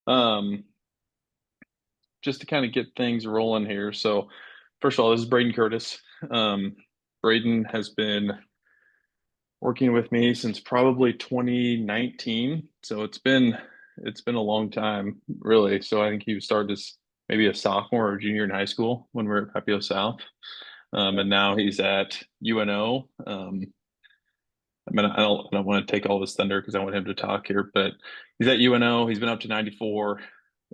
Um, just to kind of get things rolling here. So, first of all, this is Brayden Curtis. Um, Brayden has been working with me since probably 2019. So it's been a long time, really. So I think he started as maybe a sophomore or junior in high school when we were at Pepio South. And now he's at UNO. I mean, I don't want to take all this thunder because I want him to talk here, but he's at UNO. He's been up to 94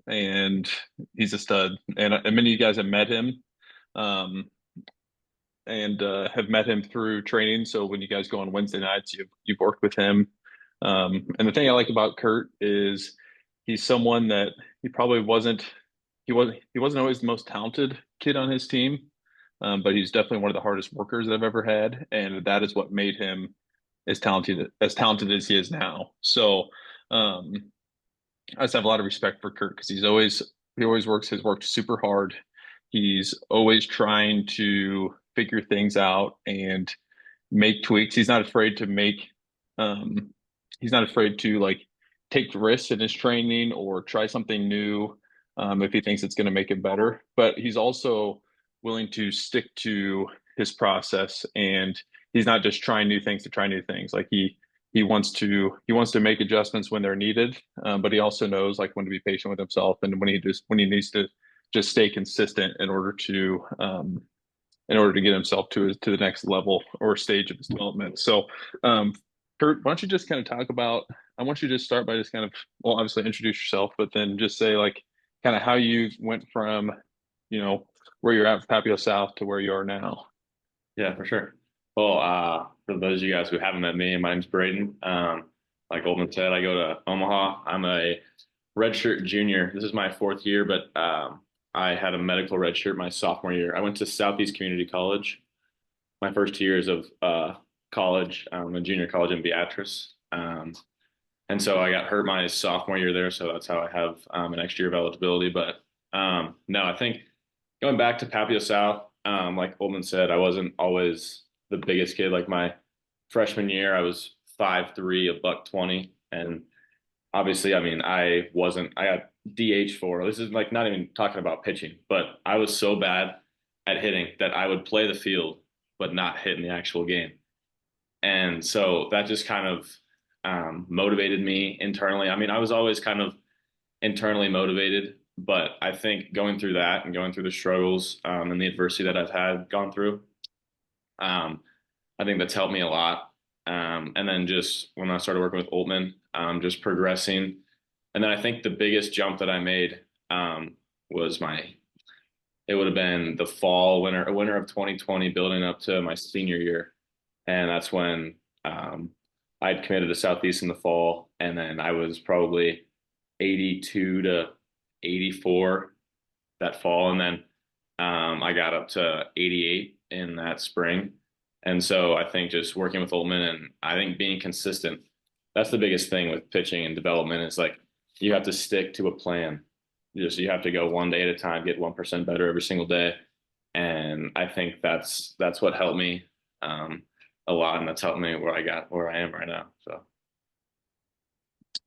and he's a stud. And many of you guys have met him. Um, and have met him through training. So when you guys go on Wednesday nights, you've worked with him. And the thing I like about Kurt is he's someone that he probably wasn't he wasn't always the most talented kid on his team, but he's definitely one of the hardest workers that I've ever had, and that is what made him as talented as he is now. So um, I just have a lot of respect for Kurt because he always worked super hard. He's always trying to figure things out and make tweaks. Um he's not afraid to like take risks in his training or try something new if he thinks it's going to make it better. But he's also willing to stick to his process and he's not just trying new things to try new things. Like he wants to make adjustments when they're needed, but he also knows like when to be patient with himself and when he needs to just stay consistent in order to get himself to the next level or stage of his development. So, Kurt, why don't you just kind of talk about? I want you to start by just kind of, well, obviously introduce yourself, but then just say like kind of how you went from, you know, where you're at with Papio South to where you are now. Yeah, for sure. Well, for those of you guys who haven't met me, my name's Brayden. Like Goldman said, I go to Omaha. I'm a redshirt junior. This is my fourth year, but I had a medical redshirt my sophomore year. I went to Southeast Community College. My first 2 years of college, a junior college in Beatrice. And so I got hurt my sophomore year there, so that's how I have an extra year of eligibility. But no, I think going back to Papio South, like Coleman said, I wasn't always the biggest kid. Like my freshman year, I was 5'3", a buck 20, and obviously, I mean, I got DH for. This is like not even talking about pitching, but I was so bad at hitting that I would play the field but not hit in the actual game. And so that just kind of motivated me internally. I mean, I was always kind of internally motivated, but I think going through that and going through the struggles and the adversity that I've had gone through, um, I think that's helped me a lot. And then just when I started working with Altman, just progressing. And then I think the biggest jump that I made was it would have been the winter of 2020, building up to my senior year. And that's when I'd committed to Southeast in the fall. And then I was probably 82 to 84 that fall. And then I got up to 88 in that spring. And so I think just working with Oldman and I think being consistent, that's the biggest thing with pitching and development. It's like you have to stick to a plan. You have to go one day at a time, get 1% better every single day. And I think that's what helped me a lot, and that's helped me where I am right now. So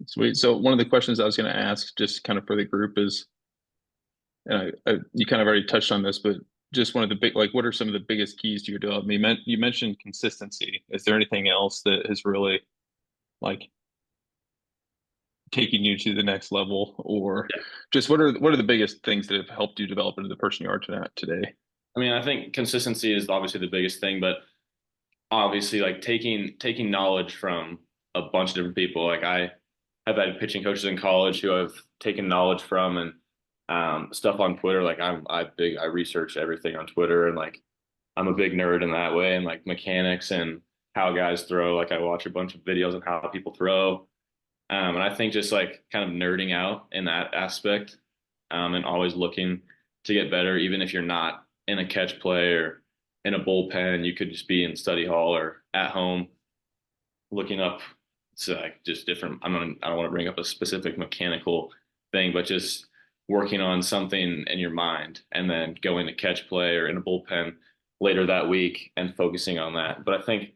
Sweet. So one of the questions I was going to ask, just kind of for the group, is, and you kind of already touched on this, but just one of the big, like, what are some of the biggest keys to your development? You mentioned consistency. Is there anything else that has really like taking you to the next level, or yeah, just what are the biggest things that have helped you develop into the person you are today? I mean, I think consistency is obviously the biggest thing, but obviously like taking knowledge from a bunch of different people. Like I have had pitching coaches in college who I've taken knowledge from and stuff on Twitter. Like I research everything on Twitter and like I'm a big nerd in that way and like mechanics and how guys throw. Like I watch a bunch of videos on how people throw. And I think just like kind of nerding out in that aspect, and always looking to get better, even if you're not in a catch play or in a bullpen, you could just be in study hall or at home looking up. It's like just different. I don't want to bring up a specific mechanical thing, but just working on something in your mind and then going to catch play or in a bullpen later that week and focusing on that. But I think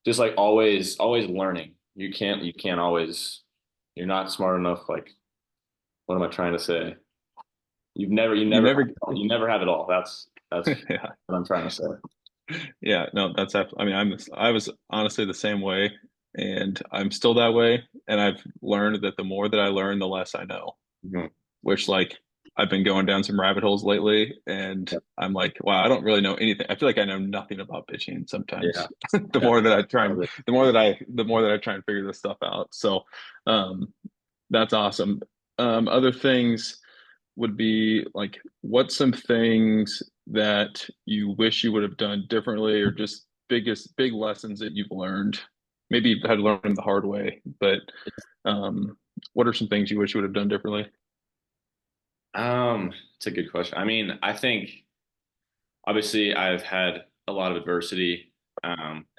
just like always learning. You can't always, you're not smart enough. Like what am I trying to say? You never, You never have it all. That's yeah, what I'm trying to say. yeah, no, I mean, I was honestly the same way, and I'm still that way. And I've learned that the more that I learn, the less I know. Mhm. Which like I've been going down some rabbit holes lately, and Yeah, I'm like, wow, I don't really know anything. I feel like I know nothing about pitching sometimes. yeah, The yeah. more that I try and the more that I try and figure this stuff out. So, um, that's awesome. Other things would be like, what's some things that you wish you would have done differently, or just big lessons that you've learned? Maybe you've had to learn them the hard way, but what are some things you wish you would have done differently? It's a good question. I mean, I think obviously I've had a lot of adversity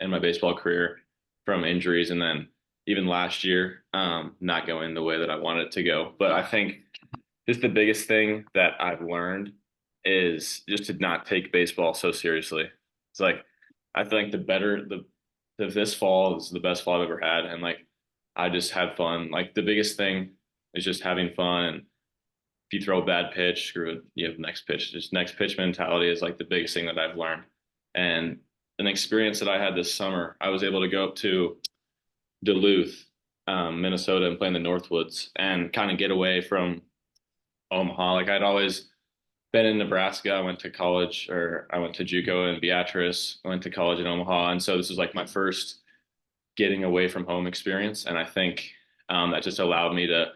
in my baseball career from injuries, and then even last year not going the way that I wanted it to go. But I think just the biggest thing that I've learned is just to not take baseball so seriously. It's like I think this fall is the best fall I've ever had, and like I just had fun. Like the biggest thing is just having fun, and if you throw a bad pitch, screw it, you have next pitch. Just next pitch mentality is like the biggest thing that I've learned. And an experience that I had this summer, I was able to go up to Duluth, Minnesota, and play in the Northwoods and kind of get away from Omaha. Like I'd always been in Nebraska. I went to college, or I went to JUCO in Beatrice. I went to college in Omaha, and so this was like my first getting away from home experience. And I think that just allowed me to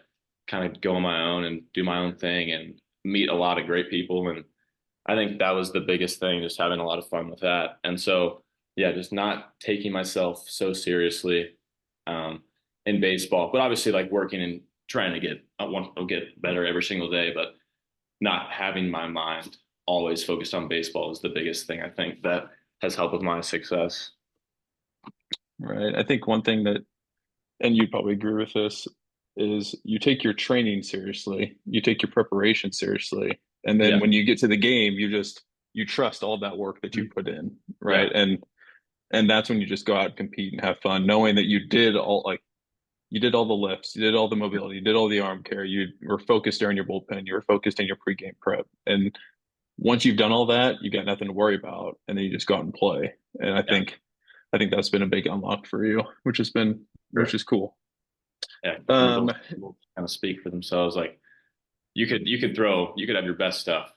kind of go on my own and do my own thing and meet a lot of great people. And I think that was the biggest thing, just having a lot of fun with that. And so, yeah, just not taking myself so seriously um, in baseball, but obviously like working and trying to I want to get better every single day, but not having my mind always focused on baseball is the biggest thing I think that has helped with my success. Right. I think one thing that, and you'd probably agree with this, is you take your training seriously, you take your preparation seriously, and then Yeah. when you get to the game, you trust all that work that you put in, Yeah. right? And that's when you just go out and compete and have fun, knowing that you did all the lifts, you did all the mobility, you did all the arm care, you were focused during your bullpen, you were focused in your pregame prep, and once you've done all that, you got nothing to worry about, and then you just go out and play. And Yeah. I think that's been a big unlock for you, which Sure. is cool. Yeah. The Um, results will kind of speak for themselves. Like you could have your best stuff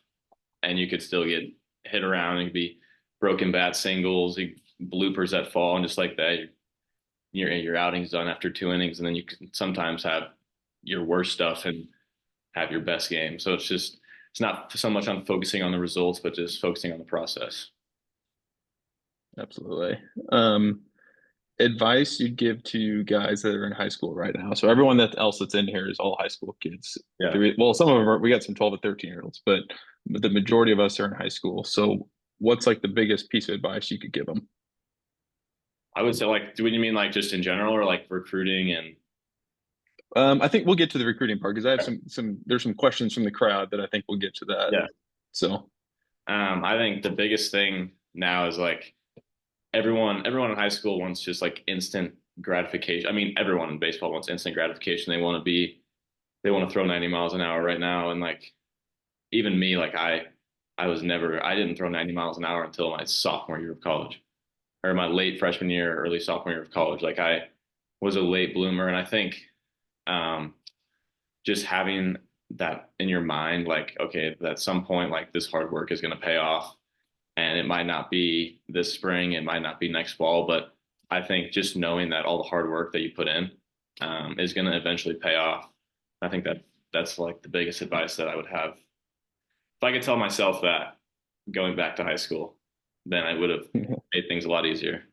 and you could still get hit around and be broken bat singles, bloopers that fall, and just like that, your outing's done after 2 innings, and then you can sometimes have your worst stuff and have your best game. So it's not so much on focusing on the results, but just focusing on the process. Absolutely. Um, Advice you'd give to guys that are in high school right now. So everyone that else that's in here is all high school kids. Yeah, Well, some of them we got some 12 to 13 year olds, but the majority of us are in high school. So what's like the biggest piece of advice you could give them? I would say like, do you mean like just in general or like recruiting and? I think we'll get to the recruiting part because I have there's some questions from the crowd that I think we'll get to that. Yeah. So I think the biggest thing now is like everyone in high school wants just like instant gratification. I mean, everyone in baseball wants instant gratification. They want to throw 90 miles an hour right now. And like, even me, like I didn't throw 90 miles an hour until my sophomore year of college or my late freshman year, early sophomore year of college. Like I was a late bloomer. And I think, um, just having that in your mind, like, okay, at some point, like this hard work is going to pay off. And it might not be this spring, it might not be next fall, but I think just knowing that all the hard work that you put in is going to eventually pay off. I think that's like the biggest advice that I would have. If I could tell myself that going back to high school, then I would have made things a lot easier.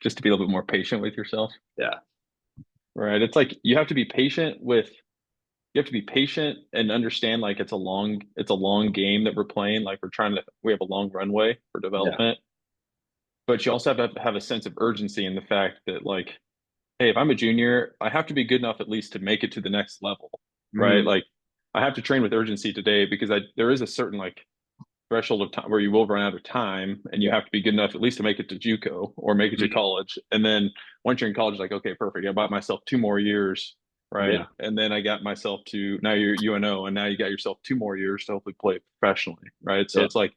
just to be a little bit more patient with yourself. Yeah. Right. It's like you have to be patient and understand like it's a long game that we're playing. Like we have a long runway for Yeah. development, but you also have to have a sense of urgency in the fact that like, hey, if I'm a junior, I have to be good enough at least to make it to the next level, right? Mhm. Like I have to train with urgency today because there is a certain like threshold of time where you will run out of time and you Yeah. have to be good enough at least to make it to JUCO or make it to Mhm. college. And then once you're in college, like, okay, perfect. I bought myself 2 more years right? Yeah. And then I got myself to now you're UNO, and now you got yourself 2 more years to hopefully play professionally, right? So Yeah. it's like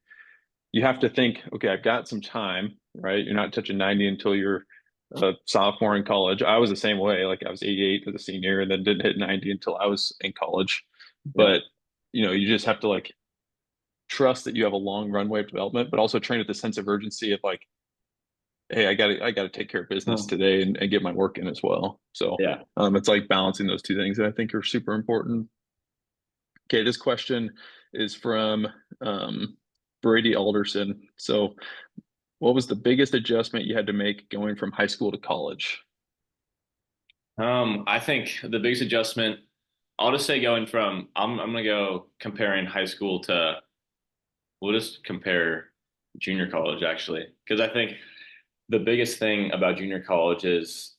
you have to think, okay, I've got some time, right? You're not touching 90 until you're a sophomore in college. I was the same way. Like I was 88 as a senior and then didn't hit 90 until I was in college. Yeah. But, you just have to like trust that you have a long runway of development, but also train with the sense of urgency of like, hey, I gotta take care of business Um, today and get my work in as well. So Yeah. it's like balancing those two things that I think are super important. Okay, this question is from Brady Alderson. So what was the biggest adjustment you had to make going from high school to college? I think the biggest adjustment, I'll just say going from I'm gonna go comparing high school to we'll just compare junior college actually. Because I think the biggest thing about junior college is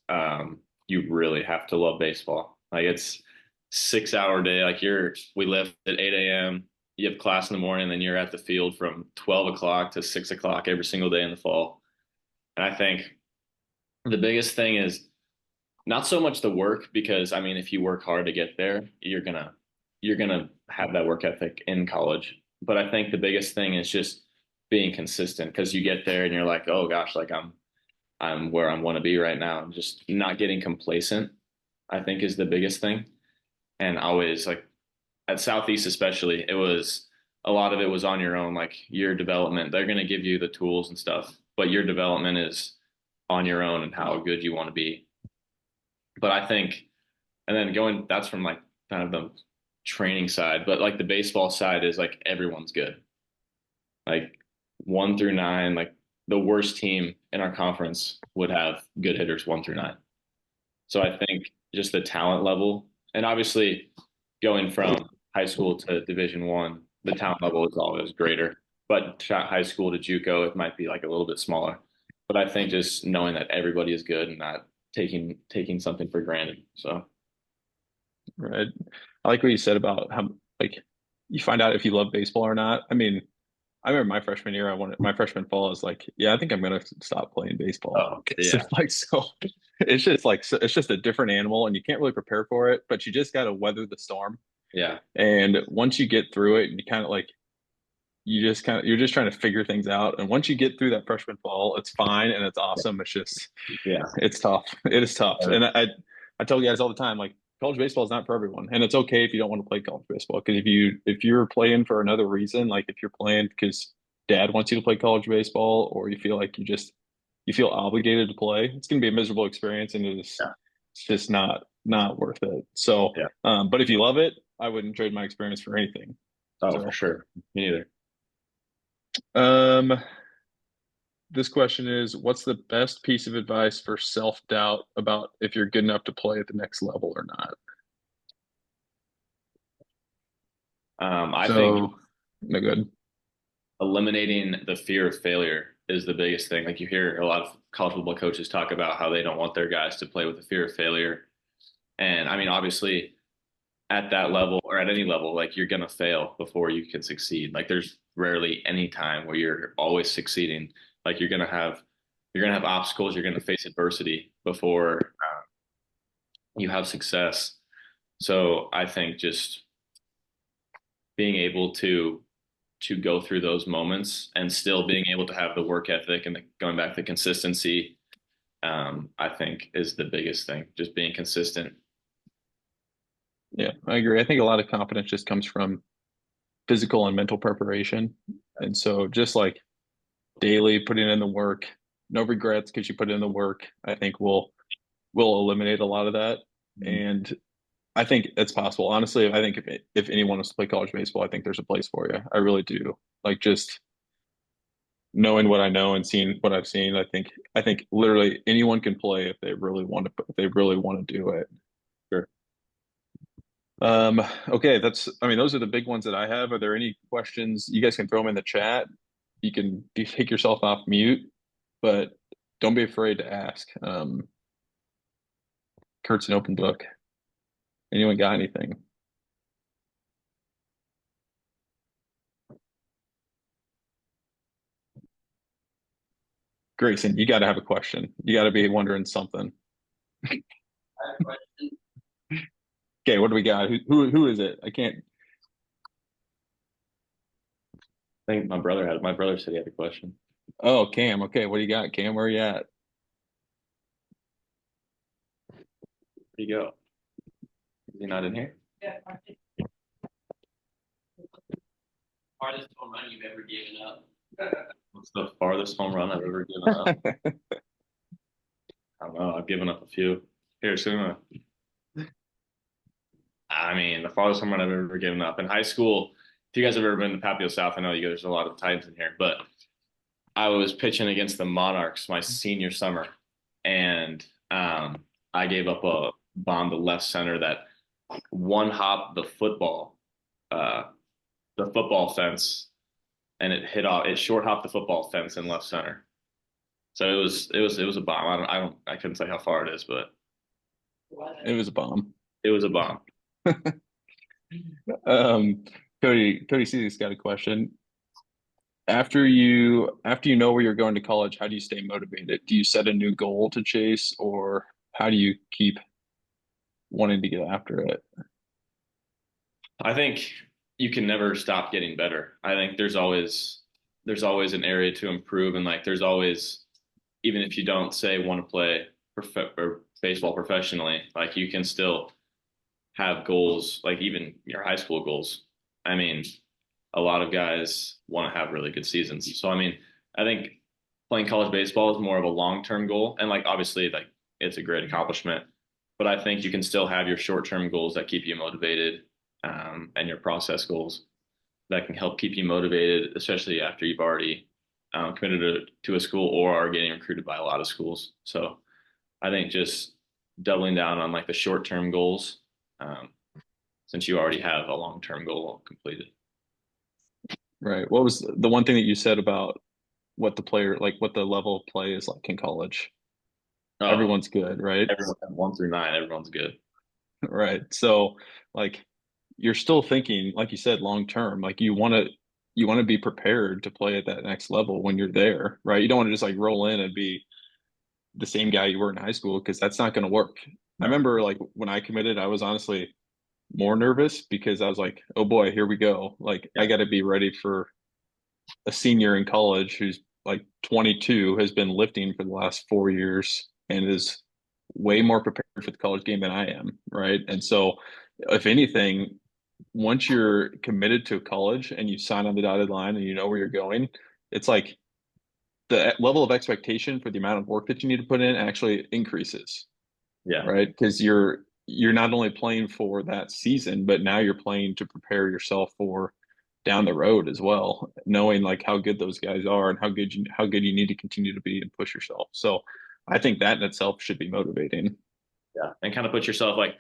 you really have to love baseball. Like it's 6 hour day. Like we lift at 8 a.m. You have class in the morning, then you're at the field from 12 o'clock to 6 o'clock every single day in the fall. And I think the biggest thing is not so much the work because I mean if you work hard to get there, you're gonna have that work ethic in college. But I think the biggest thing is just being consistent because you get there and you're like, oh gosh, like I'm where I want to be right now. And just not getting complacent, I think, is the biggest thing. And always like at Southeast, especially, it was a lot of it was on your own, like your development. They're going to give you the tools and stuff, but your development is on your own and how good you want to be. But I think, and then that's from like kind of the training side, but like the baseball side is like everyone's good. Like 1 through 9, like the worst team in our conference would have good hitters 1 through 9. So I think just the talent level, and obviously going from high school to Division 1, the talent level is always greater. But high school to JUCO, it might be like a little bit smaller. But I think just knowing that everybody is good and not taking something for granted. So Right. I like what you said about how like you find out if you love baseball or not. I mean, I remember my freshman year, I wanted my freshman fall. I was like, yeah, I think I'm gonna stop playing baseball oh because yeah, it's like so. It's just like it's just a different animal, and you can't really prepare for it. But you just got to weather the storm. yeah, And once you get through it, you kind of like you're just trying to figure things out. And once you get through that freshman fall, it's fine and it's awesome. It's just yeah, it's tough. It is tough. And I tell guys all the time, like college baseball is not for everyone. And it's okay if you don't want to play college baseball. Because if you're playing for another reason, like if you're playing because dad wants you to play college baseball, or you feel like you feel obligated to play, it's gonna be a miserable experience and yeah. it's just not worth it. So Yeah. but if you love it, I wouldn't trade my experience for anything. Oh, for So sure. Me neither. um this question is, what's the best piece of advice for self-doubt about if you're good enough to play at the next level or not? I think So, no good. eliminating the fear of failure is the biggest thing. Like you hear a lot of college football coaches talk about how they don't want their guys to play with the fear of failure. And I mean, obviously, at that level or at any level, like you're gonna fail before you can succeed. Like there's rarely any time where you're always succeeding. Like you're gonna have obstacles, you're gonna face adversity before you have success. So I think just being able to go through those moments and still being able to have the work ethic and going back to consistency, I think is the biggest thing. Just being consistent. Yeah, I agree. I think a lot of confidence just comes from physical and mental preparation. And so just like daily putting in the work, no regrets because you put in the work, I think will eliminate a lot of that. Mhm. And I think it's possible. Honestly, I think if anyone wants to play college baseball, I think there's a place for you. I really do. Like just knowing what I know and seeing what I've seen, I think literally anyone can play if they really want to do it. Sure. Okay, I mean, those are the big ones that I have. Are there any questions? You guys can throw them in the chat. You can take yourself off mute, but don't be afraid to ask. Kurt's an open book. Anyone got anything? Grayson, you got to have a question. You got to be wondering something. Okay, what do we got? Who is it? I can't. I think my brother said he had a question. Oh, Cam. Okay, what do you got, Cam? Where are you at? Where'd you go? Is he not in here? Hardest home run you've ever given up? What's the farthest home run I've ever given up? I don't know. I've given up a few. Here, Suma. I mean, the farthest home run I've ever given up in high school. If you guys have ever been to Papio South, I know you guys, there's a lot of Titans in here, but I was pitching against the Monarchs my senior summer, and I gave up a bomb to left center that one hop uh, the football fence, and it short hopped the football fence in left center. So it was a bomb. I couldn't say how far it is, but It was a bomb. it was a bomb. Um, Cody C's got a question. After you know where you're going to college, how do you stay motivated? Do you set a new goal to chase, or how do you keep wanting to get after it? I think you can never stop getting better. I think there's always an area to improve, and like there's always, even if you don't say want to play or baseball professionally, like you can still have goals, like even your high school goals. I mean, a lot of guys want to have really good seasons. So I mean, I think playing college baseball is more of a long-term goal, and like obviously, like it's a great accomplishment. But I think you can still have your short-term goals that keep you motivated, and your process goals that can help keep you motivated, especially after you've already committed to a school or are getting recruited by a lot of schools. So I think just doubling down on like the short-term goals, um, since you already have a long-term goal completed. Right. What was the one thing that you said about what the level of play is like in college? Oh, Everyone's good, right? everyone 1 through 9, everyone's good. Right. So, like, you're still thinking, like you said, long term. Like, you want to be prepared to play at that next level when you're there, right? You don't want to just like roll in and be the same guy you were in high school because that's not going to work. I No. remember like when I committed, I was honestly more nervous because I was like, oh boy, here we go. Like, I Yeah. got to be ready for a senior in college who's like 22, has been lifting for the last 4 years and is way more prepared for the college game than I am, right? And so, if anything, once you're committed to college and you sign on the dotted line and you know where you're going, it's like the level of expectation for the amount of work that you need to put in actually increases, Yeah. right? Because you're not only playing for that season, but now you're playing to prepare yourself for down the road as well, knowing like how good those guys are and how good you need to continue to be and push yourself. So I think that in itself should be motivating. Yeah. And kind of put yourself like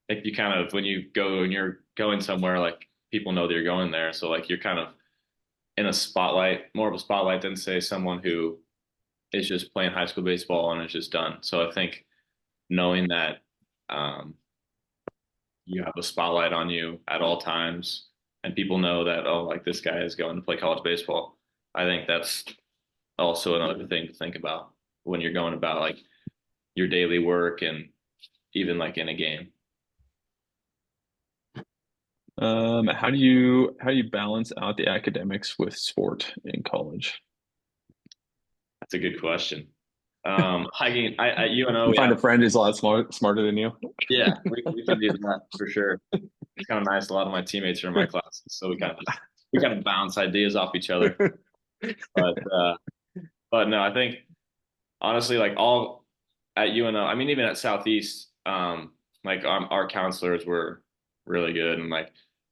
if you kind of when you go and you're going somewhere, like people know that you're going there. So like you're kind of in a spotlight, more of a spotlight than say someone who is just playing high school baseball and is just done. So I think knowing that um, you have a spotlight on you at all times and people know that, oh, like this guy is going to play college baseball. I think that's also another thing to think about when you're going about like your daily work and even like in a game. How do you balance out the academics with sport in college? That's a good question. I at UNO You we find have a friend who's a lot smarter than you. yeah we can do that for sure. It's kind of nice. A lot of my teammates are in my classes, so we kind of bounce ideas off each other. But but no, I think honestly, like all at UNO, I mean, even at Southeast, like our counselors were really good, and like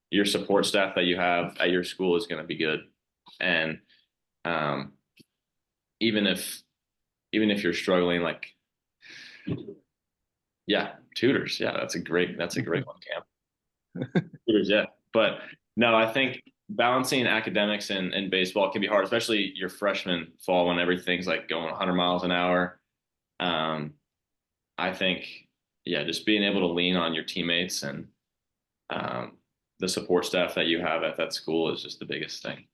your support staff that you have at your school is going to be good, and um, even if you're struggling, like yeah, tutors, yeah, that's a great one, Cam. Tutors, yeah, but no, I think balancing academics and baseball can be hard, especially your freshman fall when everything's like going 100 miles an hour. Um, I think, yeah, just being able to lean on your teammates and um, the support staff that you have at that school is just the biggest thing.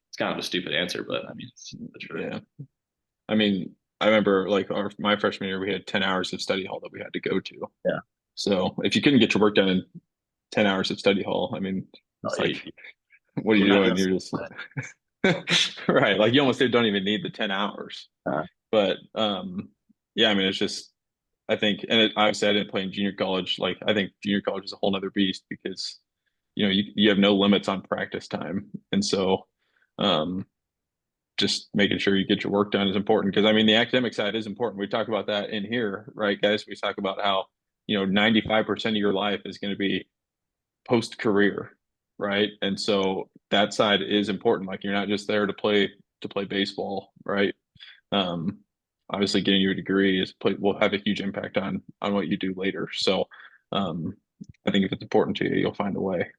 It's kind of a stupid answer, but I mean, it's the truth. Yeah. I mean, I remember like my freshman year, we had 10 hours of study hall that we had to go to. Yeah. So if you couldn't get your work done in 10 hours of study hall, I mean, Oh, it's like, what are you you're not doing? gonna. You're just right. Like you almost don't even need the 10 hours. But yeah, I mean, it's just, I think, and obviously I didn't play in junior college. Like I think junior college is a whole nother beast because, you have no limits on practice time. And so, um, just making sure you get your work done is important because I mean the academic side is important. We talk about that in here, right, guys? We talk about how 95% of your life is going to be post career, right? And so that side is important. Like you're not just there to play baseball, right? Um, Obviously, getting your degree will have a huge impact on what you do later. So um, I think if it's important to you, you'll find a way.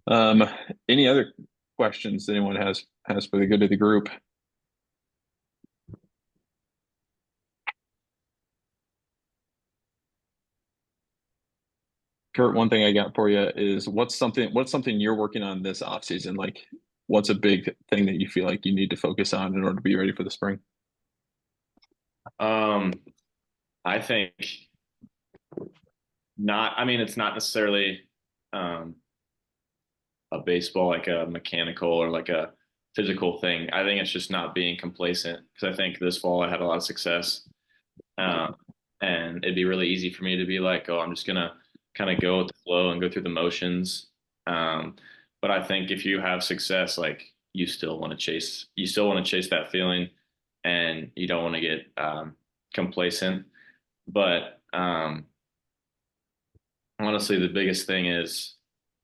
Um, any other questions anyone has for the good of the group? Kurt, one thing I got for you is what's something you're working on this off season? Like, what's a big thing that you feel like you need to focus on in order to be ready for the spring? Um, I think not. I mean, it's not necessarily um, a baseball like a mechanical or like a physical thing. I think it's just not being complacent because I think this fall I had a lot of success, um, and it'd be really easy for me to be like, oh, I'm just gonna kind of go with the flow and go through the motions. Um, but I think if you have success, like you still want to chase that feeling, and you don't want to get complacent. But honestly, the biggest thing is,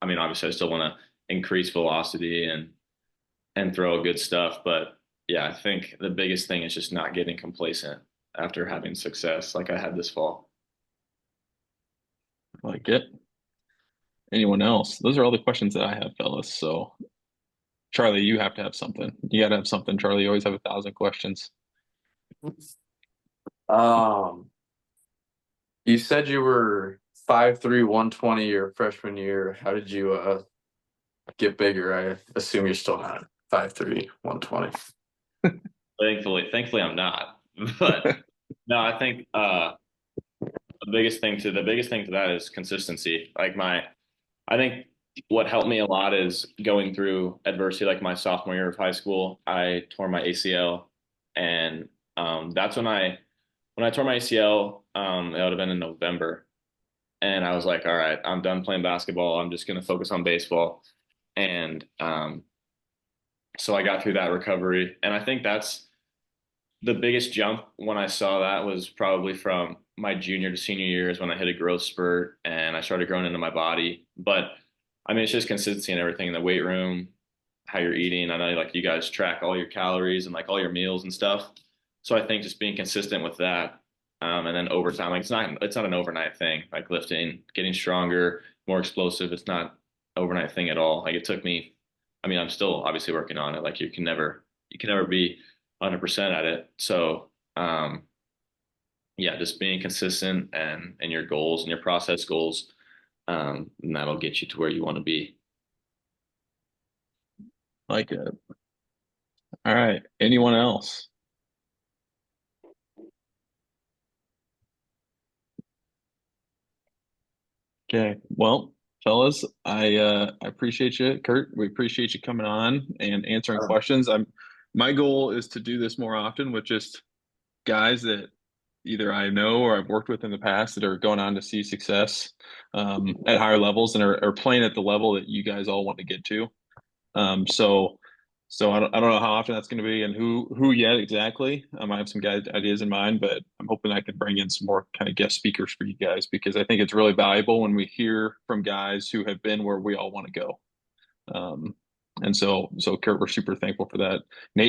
I mean, obviously, I still want to increase velocity and throw good stuff, but yeah, I think the biggest thing is just not getting complacent after having success like I had this fall. Like it? Anyone else? Those are all the questions that I have, fellas. So, Charlie, you have to have something. You got to have something, Charlie. You always have 1,000 questions. Um, you said you were 5'3", 120 your freshman year. How did you get bigger? I assume you're still not 5'3", 120. Thankfully, I'm not. But no, I think the biggest thing to that is consistency. I think what helped me a lot is going through adversity. Like my sophomore year of high school, I tore my ACL, and that's when I tore my ACL. It would have been in November, and I was like, all right, I'm done playing basketball. I'm just gonna focus on baseball, and so I got through that recovery, and I think that's the biggest jump when I saw that was probably from my junior to senior years when I hit a growth spurt and I started growing into my body. But I mean, it's just consistency and everything in the weight room, how you're eating. I know like you guys track all your calories and like all your meals and stuff. So I think just being consistent with that, and then over time, like it's not an overnight thing. Like lifting, getting stronger, more explosive. It's not overnight thing at all. Like it took me. I mean, I'm still obviously working on it. Like you can never be 100% at it. So, yeah, just being consistent and your goals and your process goals, and that'll get you to where you want to be. Like it. All right. Anyone else? Okay. Well, fellas, I appreciate you, Kurt. We appreciate you coming on and answering questions. My goal is to do this more often with just guys that either I know or I've worked with in the past that are going on to see success at higher levels and are playing at the level that you guys all want to get to. So, so I don't know how often that's going to be and who yet exactly. I have some guys ideas in mind, but I'm hoping I can bring in some more kind of guest speakers for you guys because I think it's really valuable when we hear from guys who have been where we all want to go. And so Kurt, we're super thankful for that. Nate.